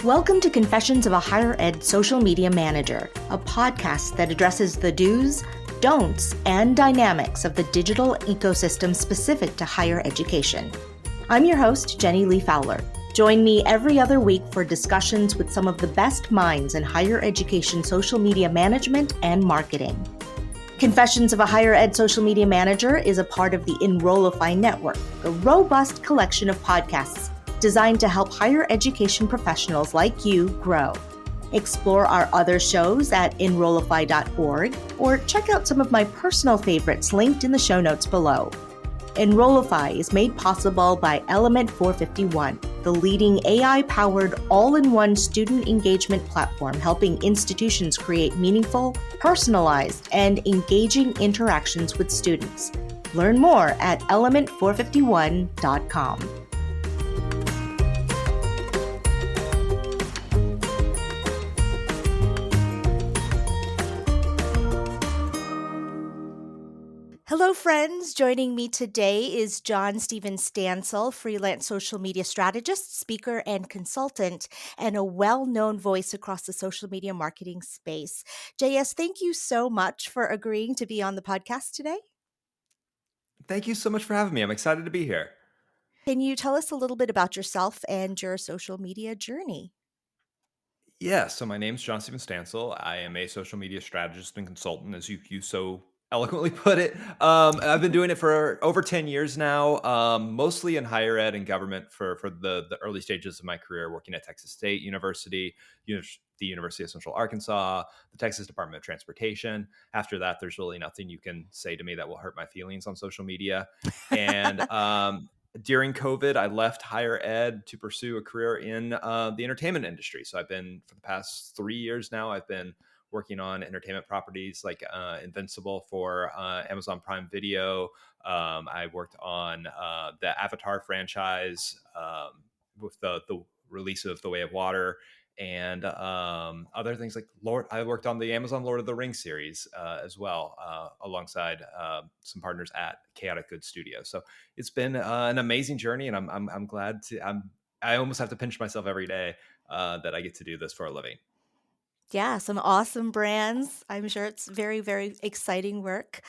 Welcome to Confessions of a Higher Ed Social Media Manager, a podcast that addresses the do's, don'ts, and dynamics of the digital ecosystem specific to higher education. I'm your host, Li Fowler. Join me every other week for discussions with some of the best minds in higher education social media management and marketing. Confessions of a Higher Ed Social Media Manager is a part of the Enrollify network, a robust collection of podcasts designed to help higher education professionals like you grow. Explore our other shows at enrollify.org or check out some of my personal favorites linked in the show notes below. Enrollify is made possible by Element 451, the leading AI-powered all-in-one student engagement platform helping institutions create meaningful, personalized, and engaging interactions with students. Learn more at element451.com. Hello, friends. Joining me today is Jon-Stephen Stansel, freelance social media strategist, speaker, and consultant, and a well-known voice across the social media marketing space. JS, thank you so much for agreeing to be on the podcast today. Thank you so much for having me. I'm excited to be here. Can you tell us a little bit about yourself and your social media journey? Yeah, so my name's Jon-Stephen Stansel. I am a social media strategist and consultant, as you so eloquently put it. I've been doing it for over 10 years now, mostly in higher ed and government for the early stages of my career, working at Texas State University, the University of Central Arkansas, the Texas Department of Transportation. After that, there's really nothing you can say to me that will hurt my feelings on social media. And during COVID, I left higher ed to pursue a career in the entertainment industry. So I've been, for the past 3 years now, I've been working on entertainment properties like Invincible for Amazon Prime Video. I worked on the Avatar franchise with the release of The Way of Water, and other things like I worked on the Amazon Lord of the Rings series as well, alongside some partners at Chaotic Good Studio. So it's been an amazing journey, and I'm glad to. I almost have to pinch myself every day that I get to do this for a living. Yeah, some awesome brands. I'm sure it's very, very exciting work.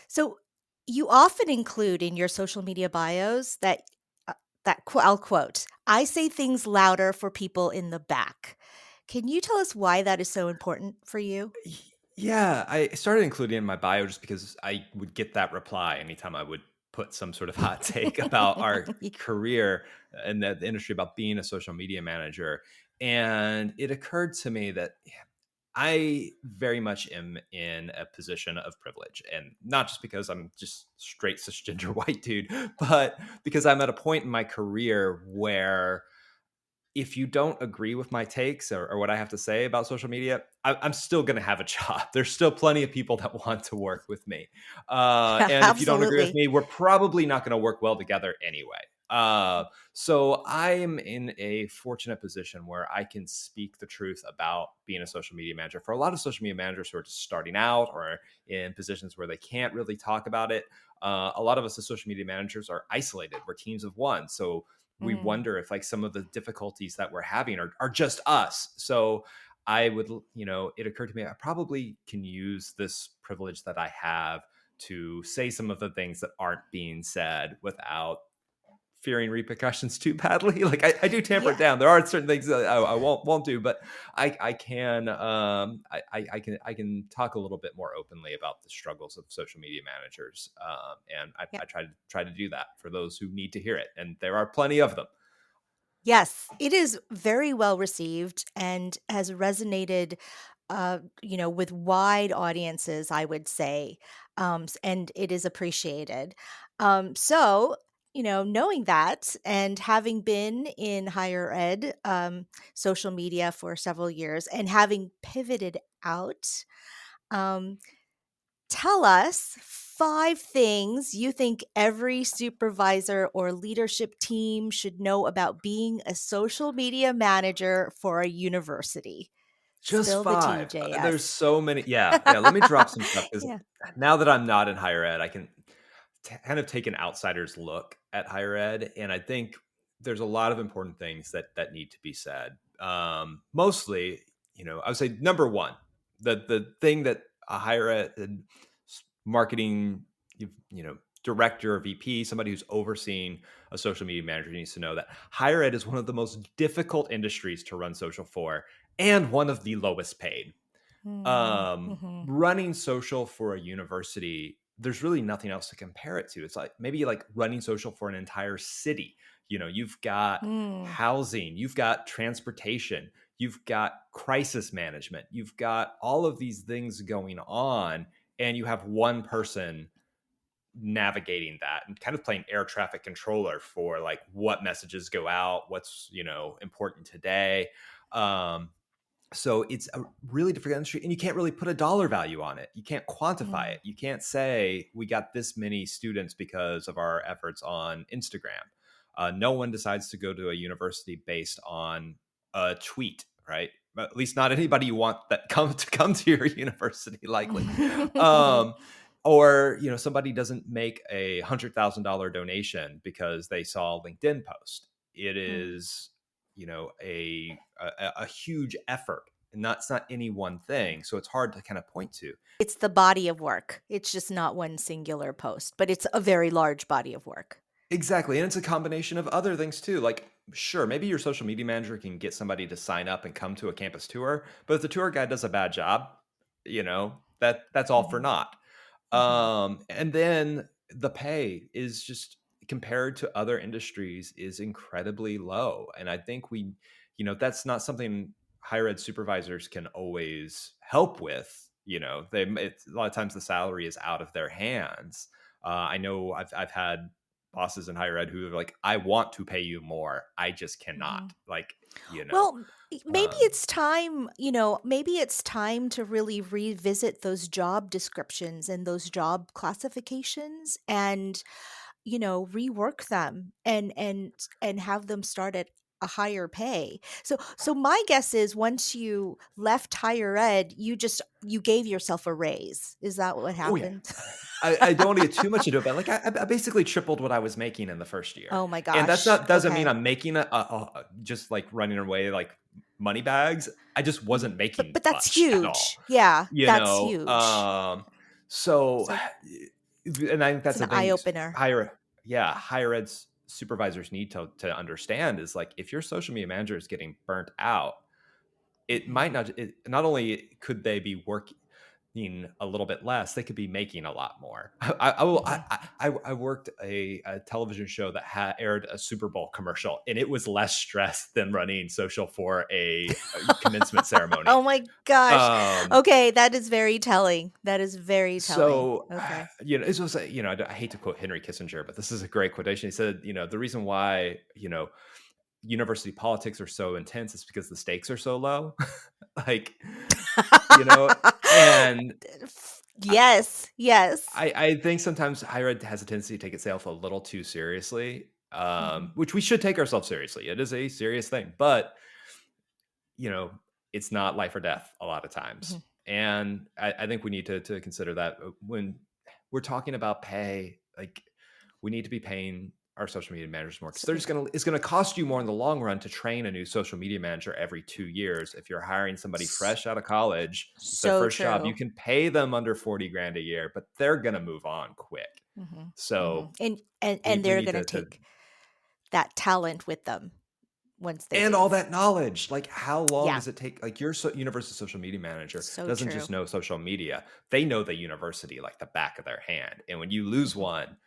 So you often include in your social media bios I'll quote, "I say things louder for people in the back." Can you tell us why that is so important for you? Yeah, I started including it in my bio just because I would get that reply anytime I would put some sort of hot take about our career in the industry, about being a social media manager. And it occurred to me that I very much am in a position of privilege, and not just because I'm just straight cisgender white dude, but because I'm at a point in my career where if you don't agree with my takes or what I have to say about social media, I'm still going to have a job. There's still plenty of people that want to work with me. And if you don't agree with Absolutely. me, we're probably not going to work well together anyway. So I'm in a fortunate position where I can speak the truth about being a social media manager. For a lot of social media managers who are just starting out or in positions where they can't really talk about it, a lot of us as social media managers are isolated. We're teams of one. So we Mm. wonder if like some of the difficulties that we're having are just us. So I would, it occurred to me, I probably can use this privilege that I have to say some of the things that aren't being said without fearing repercussions too badly. Like I do tamper it Yeah. down. There are certain things that I won't do, but I can I can talk a little bit more openly about the struggles of social media managers, and Yeah. I try to do that for those who need to hear it, and there are plenty of them. Yes, it is very well received and has resonated, with wide audiences, I would say, and it is appreciated. So, knowing that and having been in higher ed, social media for several years and having pivoted out, um, tell us 5 things you think every supervisor or leadership team should know about being a social media manager for a university. Just Spill the tea, 5. There's JS. so many. Yeah, let me drop some stuff, 'cause Yeah. now that I'm not in higher ed, I can kind of take an outsider's look at higher ed, and I think there's a lot of important things that need to be said. mostly, I would say number one, the thing that a higher ed marketing, director or VP, somebody who's overseeing a social media manager needs to know that higher ed is one of the most difficult industries to run social for and one of the lowest paid. Mm-hmm. Running social for a university, there's really nothing else to compare it to. It's like maybe like running social for an entire city. You've got Mm. housing, you've got transportation, you've got crisis management, you've got all of these things going on, and you have one person navigating that and kind of playing air traffic controller for like what messages go out, what's important today. um so it's a really different industry, and you can't really put a dollar value on it. You can't quantify Mm. it. You can't say we got this many students because of our efforts on Instagram. No one decides to go to a university based on a tweet, right? At least not anybody you want that come to your university, likely. um, or somebody doesn't make $100,000 donation because they saw a LinkedIn post. It Mm. is a huge effort, and that's not any one thing, so it's hard to kind of point to. It's the body of work. It's just not one singular post, but it's a very large body of work. Exactly, and it's a combination of other things too. Like, sure, maybe your social media manager can get somebody to sign up and come to a campus tour, but if the tour guide does a bad job, that's all for Mhm. naught. Mhm. And then the pay is just, compared to other industries, is incredibly low. And I think that's not something higher ed supervisors can always help with. A lot of times the salary is out of their hands. I know I've had bosses in higher ed who are like, I want to pay you more, I just cannot. Mhm. Like, you know, Well, maybe um, it's time, maybe it's time to really revisit those job descriptions and those job classifications and, rework them and have them start at a higher pay. So my guess is once you left higher ed, you gave yourself a raise. Is that what oh yeah. happened? I don't want to get too much into it, but like I basically tripled what I was making in the first year, Oh my and that's gosh. not doesn't mean Okay. I'm making just like running away like money bags. I just wasn't But making that's much at all, huge. Yeah, you that's know. huge. So, So and I think it's that's an the eye thing. opener. Higher ed supervisors need to understand is like, if your social media manager is getting burnt out, it Mhm. might not. Not only could they be working a little bit less, they could be making a lot more. Mhm. I worked a television show that aired a Super Bowl commercial, and it was less stress than running social for a commencement ceremony. Oh my gosh. Um, Okay, that is very telling. That is very telling. so, Okay. it's just, I hate to quote Henry Kissinger, but this is a great quotation. He said, the reason why, university politics are so intense is because the stakes are so low. Like, you know, and Yes, yes. I think sometimes higher ed has a tendency to take itself a little too seriously, Mhm. which we should take ourselves seriously. It is a serious thing, but you know, it's not life or death a lot of times. Mhm. And I think we need to consider that when we're talking about pay. Like, we need to be paying our social media managers more, because So they're just it's gonna cost you more in the long run to train a new social media manager every 2 years. If you're hiring somebody s- fresh out of college, it's their so first job, you true. can pay them under 40 grand a year, but they're gonna move on quick. Mhm. Mhm. So And we they're need going to to take that talent with them once they and all leave. that knowledge. Like, how long Yeah. does it take? Like, your university social media manager So doesn't true. just know social media; they know the university like the back of their hand. And when you lose Mhm. one,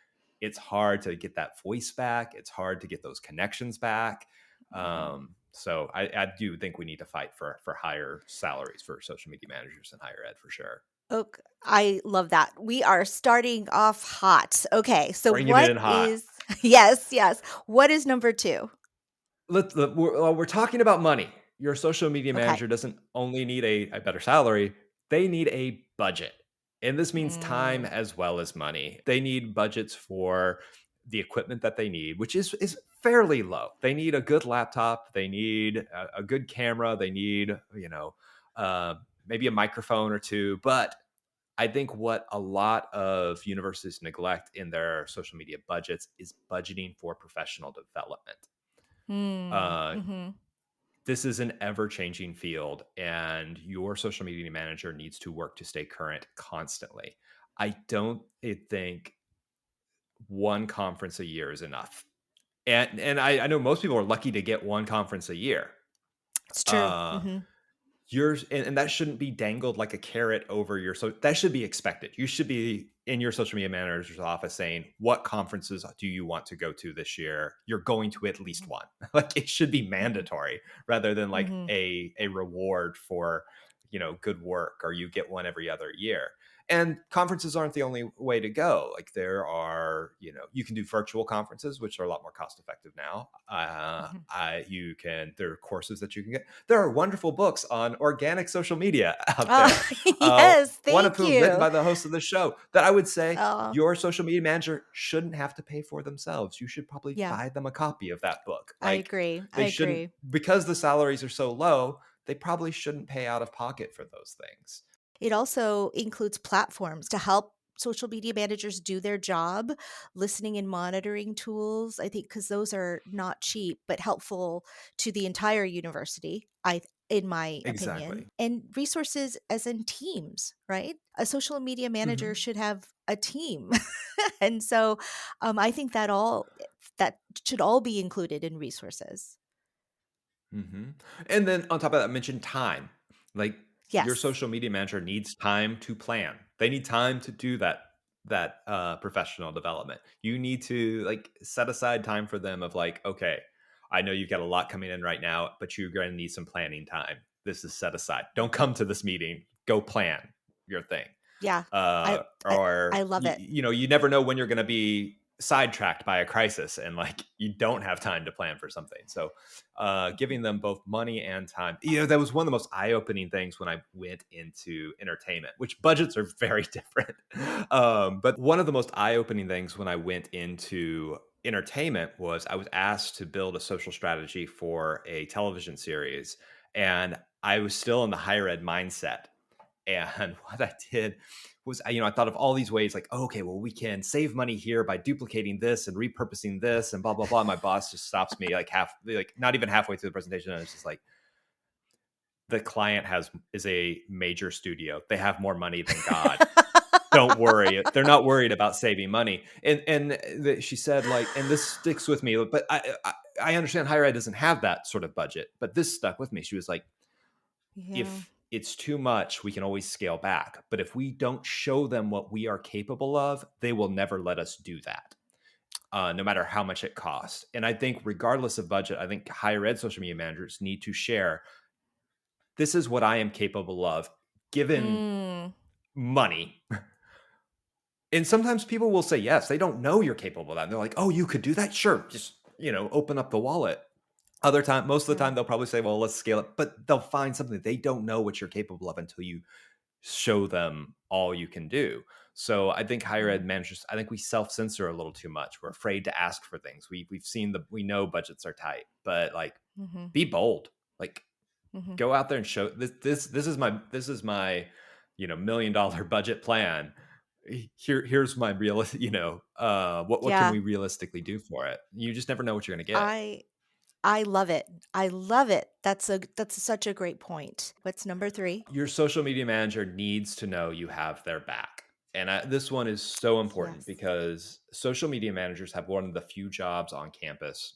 it's hard to get that voice back. It's hard to get those connections back. Mhm. So I do think we need to fight for higher salaries for social media managers in higher ed, for sure. Okay, I love that. We are starting off hot. Okay, so Bringing it what in hot. is yes, yes. What is number 2? We're talking about money. Your social media Okay. manager doesn't only need a better salary, they need a budget. And this means time Mm. as well as money. They need budgets for the equipment that they need, which is fairly low. They need a good laptop, they need a good camera, they need, uh, maybe a microphone or two. But I think what a lot of universities neglect in their social media budgets is budgeting for professional development. Mm. Uh, Mhm. this is an ever-changing field, and your social media manager needs to work to stay current constantly. I don't think one conference a year is enough. And I know most people are lucky to get one conference a year. It's true. Uh, Hmm. yours and that shouldn't be dangled like a carrot over your, so that should be expected. You should be in your social media manager's office saying, what conferences do you want to go to this year? You're going to at least one. Like, it should be Hmm. mandatory rather than like Hmm. a reward for, good work, or you get one every other year. And conferences aren't the only way to go. Like, there are, you can do virtual conferences, which are a lot more cost effective now. Hmm. There are courses that you can get. There are wonderful books on organic social media out Oh, there. yes. One of Thank whom written you. by the host of the show, that I would say Oh, your social media manager shouldn't have to pay for themselves. You should probably yeah, buy them a copy of that book. I Like, agree. I they shouldn't, agree. because the salaries are so low, they probably shouldn't pay out of pocket for those things. It also includes platforms to help social media managers do their job, listening and monitoring tools. I think because those are not cheap, but helpful to the entire university. In my opinion, Exactly. and resources as in teams, right? A social media manager Mhm. should have a team, and so I think that should all be included in resources. Mhm. And then on top of that, mention time. Like, your Yes. social media manager needs time to plan. They need time to do that professional development. You need to, like, set aside time for them of like, okay, I know you've got a lot coming in right now, but you're going to need some planning time. This is set aside. Don't come to this meeting. Go plan your thing. Yeah. I I Or love it. you never know when you're going to be sidetracked by a crisis, and like, you don't have time to plan for something. So Mhm. giving them both money and time, that was one of the most eye-opening things when I went into entertainment, which budgets are very different. But one of the most eye-opening things when I went into entertainment was I was asked to build a social strategy for a television series, and I was still in the higher ed mindset. And what I did was, I thought of all these ways, like, oh, okay, well, we can save money here by duplicating this and repurposing this and blah, blah, blah. My boss just stops me like not even halfway through the presentation. And it's just like, the client is a major studio. They have more money than God. Don't worry. They're not worried about saving money. And she said, like, and this sticks with me, but I understand higher ed doesn't have that sort of budget, but this stuck with me. She was like, Yeah. if it's too much, we can always scale back. But if we don't show them what we are capable of, they will never let us do that, no matter how much it costs. And I think, regardless of budget, I think higher ed social media managers need to share, this is what I am capable of given Mm. money. And sometimes people will say yes. They don't know you're capable of that. And they're like, oh, you could do that? Sure. Just, open up the wallet. Most of the Yeah. time, they'll probably say, well, let's scale it. But they'll find something. They don't know what you're capable of until you show them all you can do. So I think higher Yeah. ed managers, I think we self-censor a little too much. We're afraid to ask for things. We know budgets are tight, but like, Mhm. be bold. Like, Mhm. go out there and show this is my $1 million budget plan. Here's my real, what can Yeah. we realistically do for it? You just never know what you're going to get. I I love it. I love it. That's such a great point. What's number 3? Your social media manager needs to know you have their back. And this one is so important Yes. because social media managers have one of the few jobs on campus,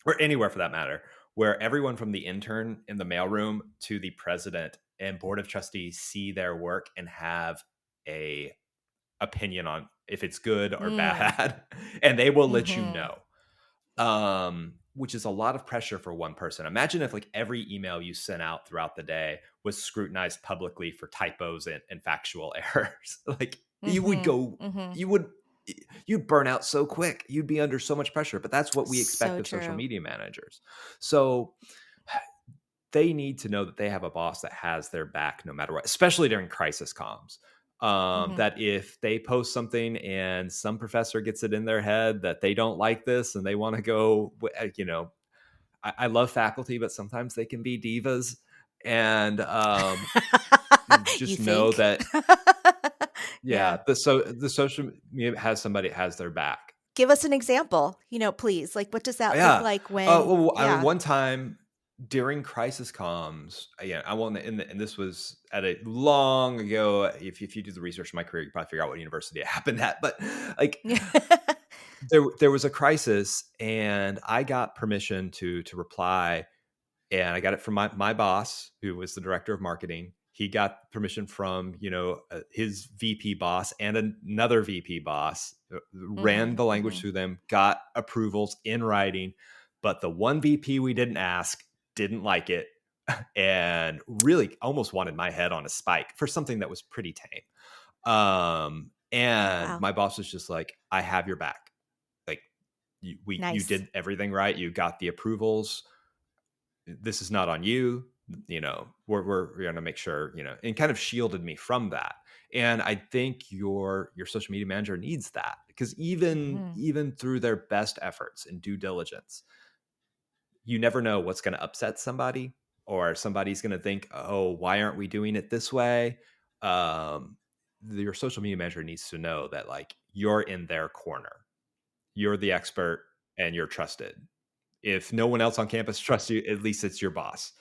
or anywhere for that matter, where everyone from the intern in the mailroom to the president and board of trustees see their work and have a opinion on if it's good or Mm. bad, and they will let you Mhm. know. Which is a lot of pressure for one person. Imagine if, like, every email you sent out throughout the day was scrutinized publicly for typos and factual errors. Like, Mhm. Mhm. you would you'd burn out so quick. You'd be under so much pressure. But that's what we expect So of social true. media managers. So they need to know that they have a boss that has their back no matter what, especially during crisis comms. Mhm. That if they post something and some professor gets it in their head that they don't like this and they want to go, I love faculty, but sometimes they can be divas. And You just know think? that, Yeah. yeah, the social media has their back. Give us an example, please. Like, what does that look Yeah. like when Well, yeah. one time. during crisis comms, yeah, I won't, and this was at a long ago. If you do the research in my career, you probably figure out what university it happened at. But like, there was a crisis, and I got permission to reply, and I got it from my boss, who was the director of marketing. He got permission from his VP boss and another VP boss. Ran Mm-hmm, the language mm-hmm. through them, got approvals in writing, but the one VP we didn't ask didn't like it, and really almost wanted my head on a spike for something that was pretty tame. Oh, And wow. my boss was just like, "I have your back. Like, you Nice. did everything right. You got the approvals. This is not on you. We're going to make sure," and kind of shielded me from that. And I think your social media manager needs that, because even Mm-hmm. even through their best efforts and due diligence, you never know what's going to upset somebody, or somebody's going to think, "Oh, why aren't we doing it this way?" um your social media manager needs to know that, like, you're in their corner, you're the expert, and you're trusted. If no one else on campus trusts you, at least it's your boss.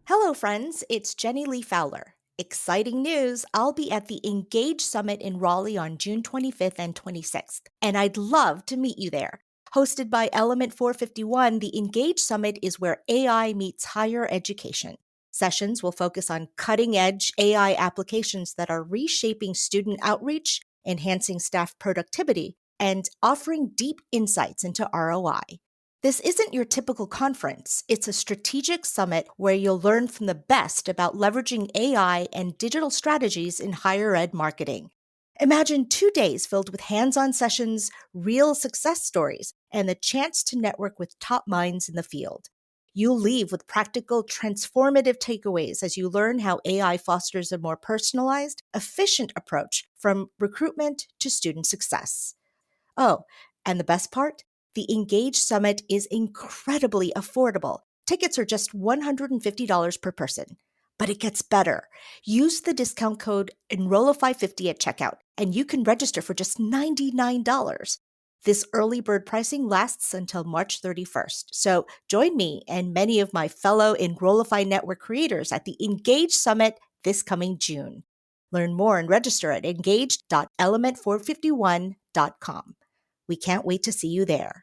Hello, friends. It's Jenny Lee Fowler. Exciting news! I'll be at the Engage Summit in Raleigh on June 25th and 26th, and I'd love to meet you there. Hosted by Element 451, the Engage Summit is where AI meets higher education. Sessions will focus on cutting edge AI applications that are reshaping student outreach, enhancing staff productivity, and offering deep insights into ROI. This isn't your typical conference. It's a strategic summit where you'll learn from the best about leveraging AI and digital strategies in higher ed marketing. Imagine 2 days filled with hands on sessions, real success stories, and the chance to network with top minds in the field. You'll leave with practical, transformative takeaways as you learn how AI fosters a more personalized, efficient approach from recruitment to student success. Oh, and the best part? The Engage Summit is incredibly affordable. Tickets are just $150 per person. But it gets better. Use the discount code Enrollify50 at checkout, and you can register for just $99. This early bird pricing lasts until March 31st. So join me and many of my fellow Enrollify Network creators at the Engage Summit this coming June. Learn more and register at engage.element451.com. We can't wait to see you there.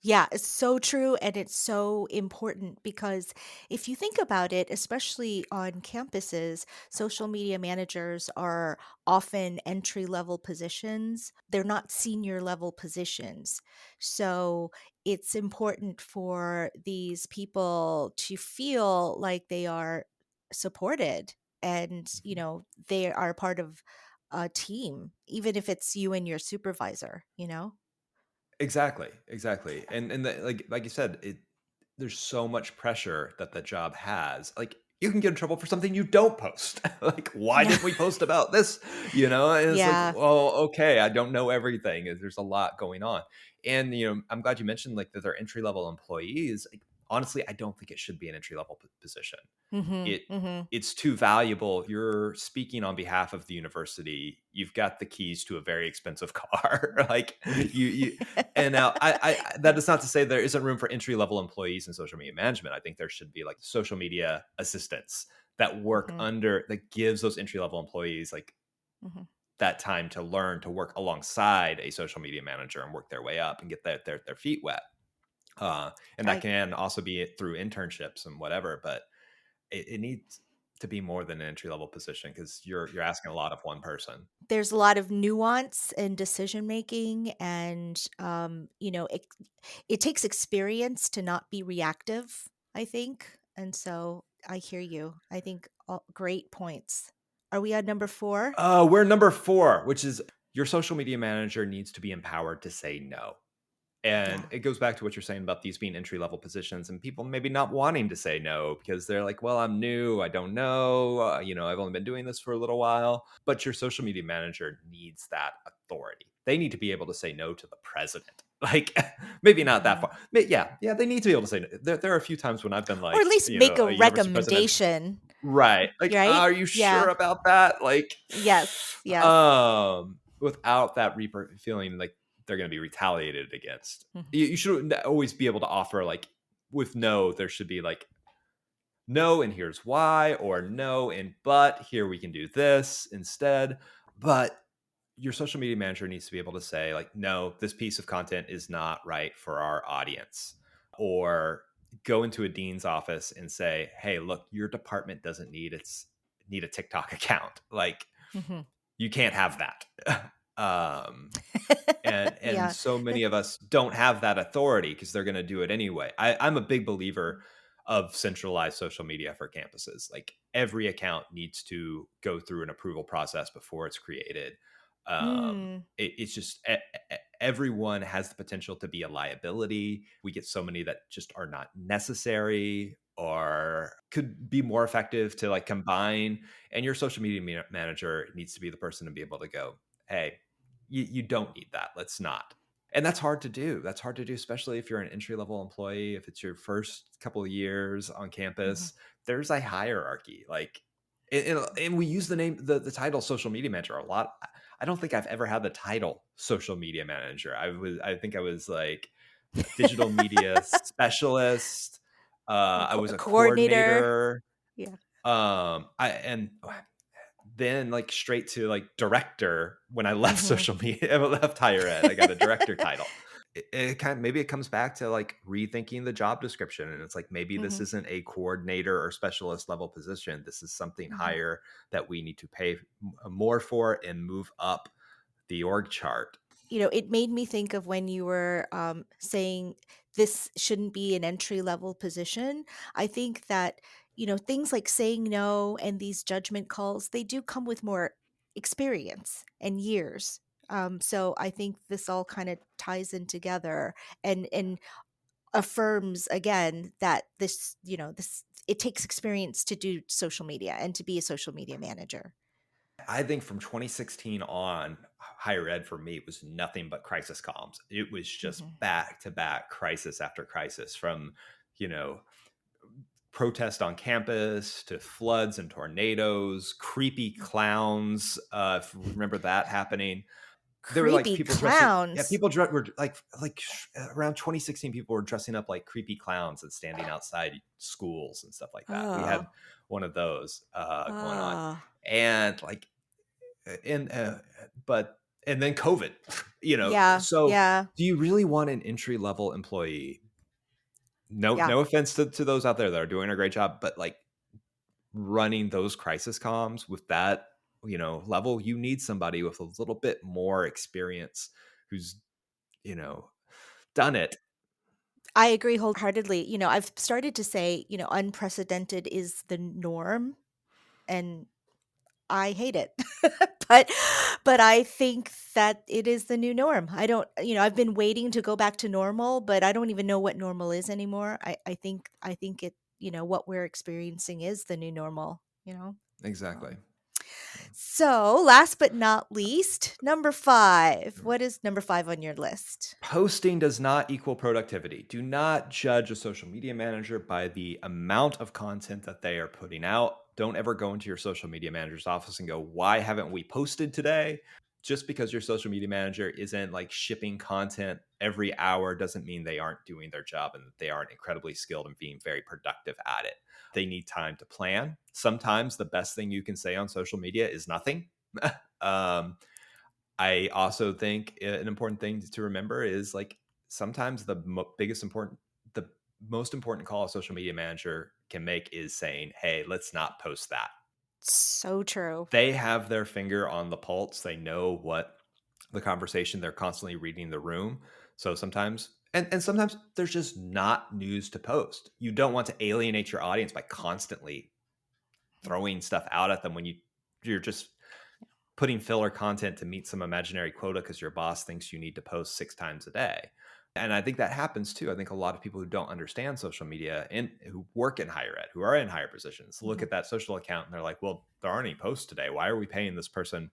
Yeah, it's so true. And it's so important because if you think about it, especially on campuses, social media managers are often entry level positions. They're not senior level positions. So it's important for these people to feel like they are supported and, they are part of a team, even if it's you and your supervisor. Exactly, exactly. And like you said, there's so much pressure that the job has. Like, you can get in trouble for something you don't post. Like, why Yeah. didn't we post about this? And it's like, Yeah. well, okay, I don't know everything. There's a lot going on. And I'm glad you mentioned, like, that they're entry level employees. Like, honestly, I don't think it should be an entry level position. Mhm, it mhm. it's too valuable. You're speaking on behalf of the university. You've got the keys to a very expensive car. Like, you and now that is not to say there isn't room for entry level employees in social media management. I think there should be, like, social media assistants that work Mhm, under, that gives those entry level employees, like, mhm. that time to learn to work alongside a social media manager and work their way up and get their feet wet. And that I can also be through internships and whatever, but it needs to be more than an entry level position, because you're asking a lot of one person. There's a lot of nuance in decision making and, it takes experience to not be reactive, I think, and so I hear you. I think all great points. Are we on number 4? We're number 4, which is, your social media manager needs to be empowered to say no. And Yeah. it goes back to what you're saying about these being entry level positions and people maybe not wanting to say no because they're like, well, I'm new. I don't know. I've only been doing this for a little while. But your social media manager needs that authority. They need to be able to say no to the president. Like, maybe not that Mhm. far. But yeah, they need to be able to say no. There are a few times when I've been Or like, at least make a a university president. recommendation, Right. Like, right? are you Yeah. sure about that? Like, Yes, yes. without that reaper feeling like they're going to be retaliated against. Mhm. You should always be able to offer, like, with no, there should be like, no, and here's why, or no, and but here we can do this instead. But your social media manager needs to be able to say, like, no, this piece of content is not right for our audience. Or go into a dean's office and say, hey, look, your department doesn't need a TikTok account. Like, Mhm. you can't have that. um, and Yeah. so many of us don't have that authority because they're going to do it anyway. I'm a big believer of centralized social media for campuses. Like, every account needs to go through an approval process before it's created. Mm. It's just everyone has the potential to be a liability. We get so many that just are not necessary or could be more effective to, like, combine. And your social media manager needs to be the person to be able to go, hey, you don't need that. Let's not. And that's hard to do. That's hard to do, especially if you're an entry level employee. If it's your first couple of years on Mhm. campus, there's a hierarchy. Like, and we use the title social media manager a lot. I don't think I've ever had the title social media manager. I think I was like a digital media specialist. I was A a coordinator. coordinator. Yeah. And then, like, straight to, like, director when I left Mhm. social media. I left higher ed. I got a director title. It kind of, maybe it comes back to, like, rethinking the job description, and it's like, maybe this Mhm. isn't a coordinator or specialist level position. This is something Mhm. higher that we need to pay more for and move up the org chart. It made me think of when you were saying this shouldn't be an entry level position. I think that, things like saying no and these judgment calls, they do come with more experience and years. So I think this all kind of ties in together and affirms again that this it takes experience to do social media and to be a social media manager. I think from 2016 on, higher ed for me was nothing but crisis comms. It was just Mhm. back to back crisis after crisis, from, you know, protest on campus to floods and tornadoes, creepy clowns. If you remember that happening, there were like Creepy people dressing. Yeah, clowns. were like around 2016. People were dressing up like creepy clowns and standing outside schools and stuff like that. We had Oh. one of those going on, Oh. and like, and but and then COVID. Yeah, So yeah, do you really want an entry level employee? No, yeah. no offense to those out there that are doing a great job, but like, running those crisis comms with that, level, you need somebody with a little bit more experience who's, you know, done it. I agree wholeheartedly. I've started to say, unprecedented is the norm, and I hate it. But but I think that it is the new norm. I don't, I've been waiting to go back to normal, but I don't even know what normal is anymore. I think it, what we're experiencing is the new normal, you know. Exactly. Um, so last but not least, number 5. What is number 5 on your list? Posting does not equal productivity. Do not judge a social media manager by the amount of content that they are putting out. Don't ever go into your social media manager's office and go, why haven't we posted today? Just because your social media manager isn't like shipping content every hour doesn't mean they aren't doing their job and that they aren't incredibly skilled and being very productive at it. They need time to plan. Sometimes the best thing you can say on social media is nothing. um, I also think an important thing to remember is, like, sometimes the most important call a social media manager can make is saying, "Hey, let's not post that." So true. They have their finger on the pulse. They know what the conversation. They're constantly reading the room. So sometimes, and sometimes there's just not news to post. You don't want to alienate your audience by constantly throwing stuff out at them when you're just putting filler content to meet some imaginary quota because your boss thinks you need to post 6 times a day. And I think that happens too. I think a lot of people who don't understand social media and who work in higher ed, who are in higher positions, look Mhm. at that social account and they're like, well, there aren't any posts today. Why are we paying this person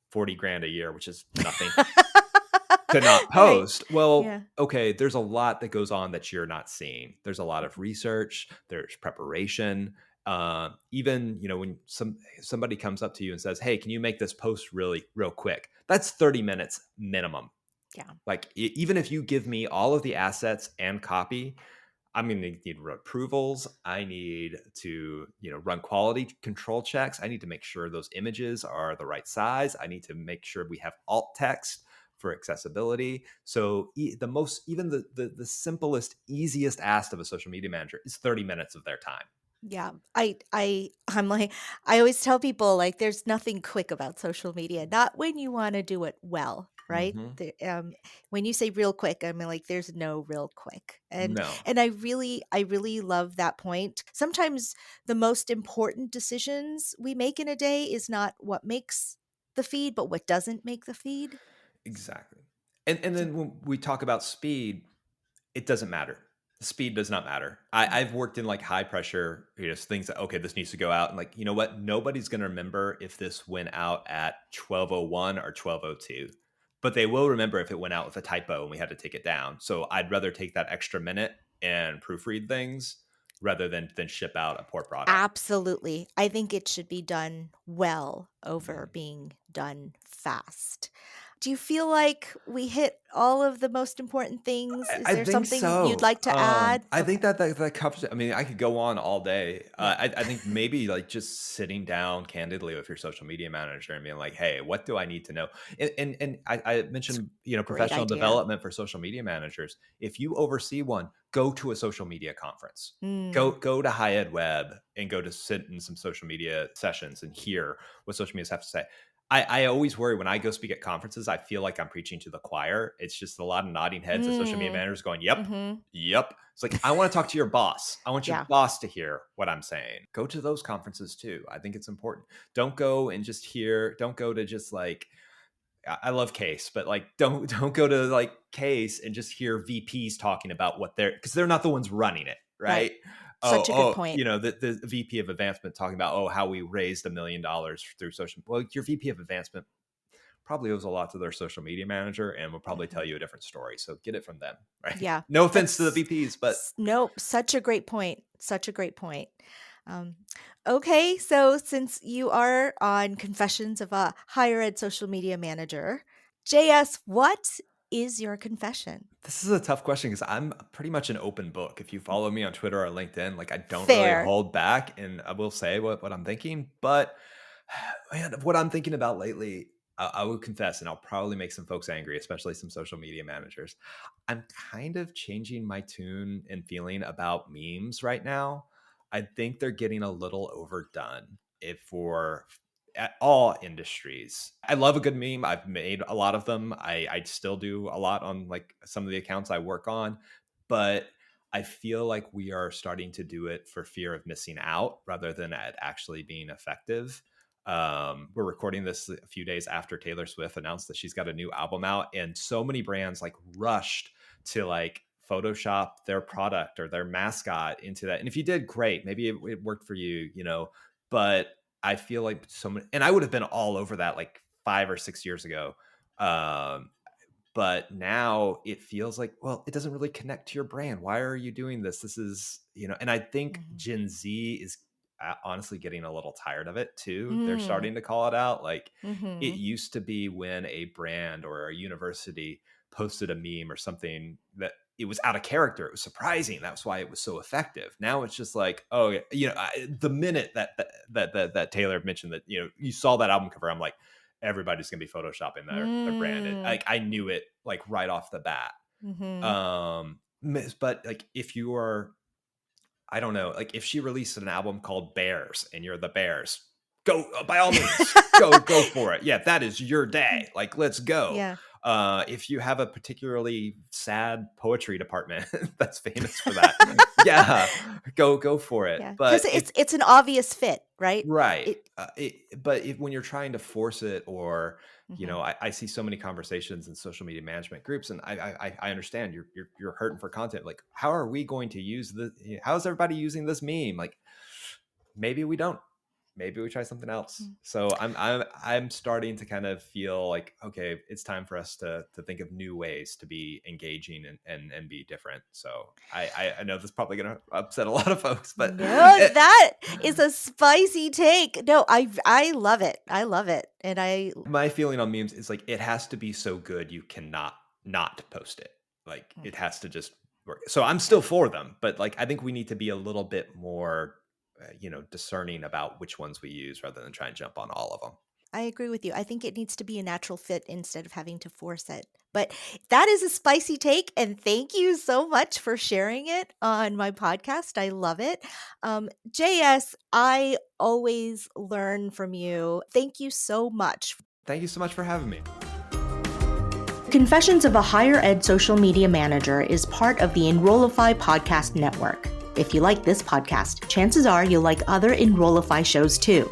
40 grand a year, which is nothing, to not Right. post? Well, Yeah. okay, there's a lot that goes on that you're not seeing. There's a lot of Mhm. research, there's preparation. Even, when somebody comes up to you and says, hey, can you make this post really real quick? That's 30 minutes minimum. Yeah. Like even if you give me all of the assets and copy, I'm going to need approvals. I need to, run quality control checks. I need to make sure those images are the right size. I need to make sure we have alt text for accessibility. So even the simplest, easiest ask of a social media manager is 30 minutes of their time. Yeah. I'm like, I always tell people, like, there's nothing quick about social media, not when you want to do it well, right? Hmm. When you say real quick, I mean, like, there's no real quick. No, And I really love that point. Sometimes the most important decisions we make in a day is not what makes the feed, but what doesn't make the feed. exactly. And So, then when we talk about speed, it doesn't matter. Speed does not matter. mm, I've worked in like high pressure, things that, okay, this needs to go out. And like, you know what? Nobody's going to remember if this went out at 12:01 or 12:02, but they will remember if it went out with a typo and we had to take it down. So I'd rather take that extra minute and proofread things rather than ship out a poor product. absolutely. I think it should be done well over Mhm. being done fast. Do you feel like we hit all of the most important things? Is I there think something you'd so. like to add? I think Okay. that covers it. I mean, I could go on all day. Yeah. I think maybe like just sitting down candidly with your social media manager and being like, "Hey, what do I need to know?" And I It's a mentioned great professional idea. development for social media managers. If you oversee one, go to a social media conference. Mm, Go to High Ed Web and go to sit in some social media sessions and hear what social medias have to say. I always worry when I go speak at conferences, I feel like I'm preaching to the choir. It's just a lot of nodding heads of social media mm, managers going, yep, mhm. yep. It's like, I want to talk to your boss. I want your Yeah. boss to hear what I'm saying. Go to those conferences too. I think it's important. Don't go and just don't go to just like, I love Case, but like don't go to like Case and just hear VPs talking about what because they're not the ones running it, Right. right? Such a good Oh, point. the VP of advancement talking about how we raised $1 million through social. Well, your VP of advancement probably owes a lot to their social media manager and will probably tell Mhm. you a different story. So get it from them, right? Yeah. No offense to the That's VPs, but nope. Such a great point. Such a great point. Um, okay. So since you are on Confessions of a Higher Ed Social Media Manager, JS, what is your confession? this is a tough question because I'm pretty much an open book. If you follow me on Twitter or LinkedIn, like I don't really Fair. hold back and I will say what I'm thinking. But man, what I'm thinking about lately, I will confess, and I'll probably make some folks angry, especially some social media managers. I'm kind of changing my tune and feeling about memes right now. I think they're getting a little overdone if for at all industries. I love a good meme. I've made a lot of them. I still do a lot on like some of the accounts I work on, but I feel like we are starting to do it for fear of missing out rather than at actually being effective. We're recording this a few days after Taylor Swift announced that she's got a new album out, and so many brands like rushed to like Photoshop their product or their mascot into that. And if you did, great, maybe it worked for you, but I feel like so many, and I would have been all over that like 5 or 6 years ago. Um, but now it feels like, well, it doesn't really connect to your brand. Why are you doing this? This is, and I think Mhm. Gen Z is honestly getting a little tired of it too. They're Mm, starting to call it out. Like it mhm, used to be when a brand or a university posted a meme or something that it was out of character. It was surprising. That's why it was so effective. Now it's just like, oh, yeah, the minute that Taylor mentioned that, you saw that album cover, I'm like, everybody's gonna be photoshopping their brand. mm, Like I knew it like right off the bat. mhm. But like if you are, I don't know, like if she released an album called Bears and you're the Bears, go by all means, go for it. Yeah, that is your day. Like let's go. Yeah. If you have a particularly sad poetry department that's famous for that, yeah, go for it. Yeah. Because But if it's an obvious fit, right? right. It. But when you're trying to force it, or Mhm. I see so many conversations in social media management groups, and I understand you're hurting for content. Like, how are we going to use this? How is everybody using this meme? Like, maybe we don't. Maybe we try something else. Mm. So I'm starting to kind of feel like, okay, it's time for us to think of new ways to be engaging and be different. So I know this is probably going to upset a lot of folks, but No, that is a spicy take. No, I love it. I love it. And I my feeling on memes is like it has to be so good you cannot not post it. Like it has to just work. So I'm still for them, but like I think we need to be a little bit more, discerning about which ones we use rather than try and jump on all of them. I agree with you. I think it needs to be a natural fit instead of having to force it. But that is a spicy take, and thank you so much for sharing it on my podcast. I love it. JS, I always learn from you. Thank you so much. Thank you so much for having me. Confessions of a Higher Ed Social Media Manager is part of the Enrollify podcast network. If you like this podcast, chances are you'll like other Enrollify shows too.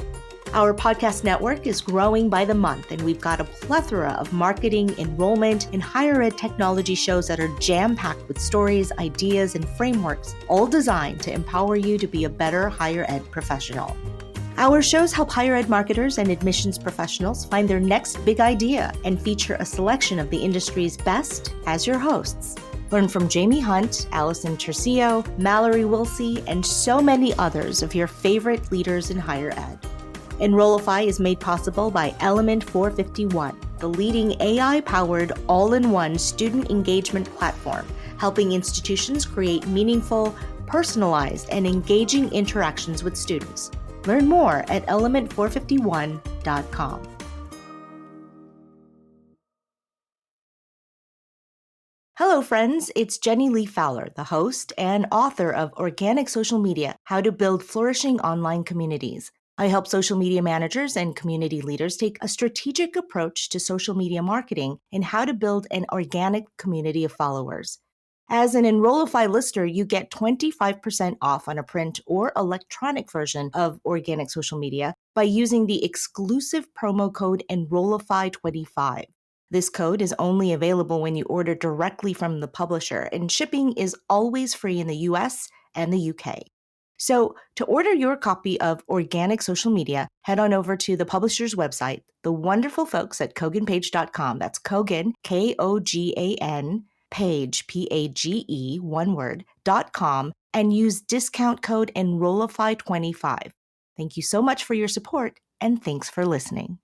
Our podcast network is growing by the month, and we've got a plethora of marketing, enrollment, and higher ed technology shows that are jam-packed with stories, ideas, and frameworks, all designed to empower you to be a better higher ed professional. Our shows help higher ed marketers and admissions professionals find their next big idea and feature a selection of the industry's best as your hosts. Learn from Jamie Hunt, Allison Tercio, Mallory Wilsey, and so many others of your favorite leaders in higher ed. Enrollify is made possible by Element 451, the leading AI-powered all-in-one student engagement platform, helping institutions create meaningful, personalized, and engaging interactions with students. Learn more at element451.com. Hello, friends. It's Jenny Li Fowler, the host and author of Organic Social Media: How to Build Flourishing Online Communities. I help social media managers and community leaders take a strategic approach to social media marketing and how to build an organic community of followers. As an Enrollify listener, you get 25% off on a print or electronic version of Organic Social Media by using the exclusive promo code Enrollify25. This code is only available when you order directly from the publisher, and shipping is always free in the US and the UK. So to order your copy of Organic Social Media, head on over to the publisher's website, the wonderful folks at koganpage.com. That's Kogan, Kogan, page, Page, one word, .com, and use discount code Enrollify25. Thank you so much for your support, and thanks for listening.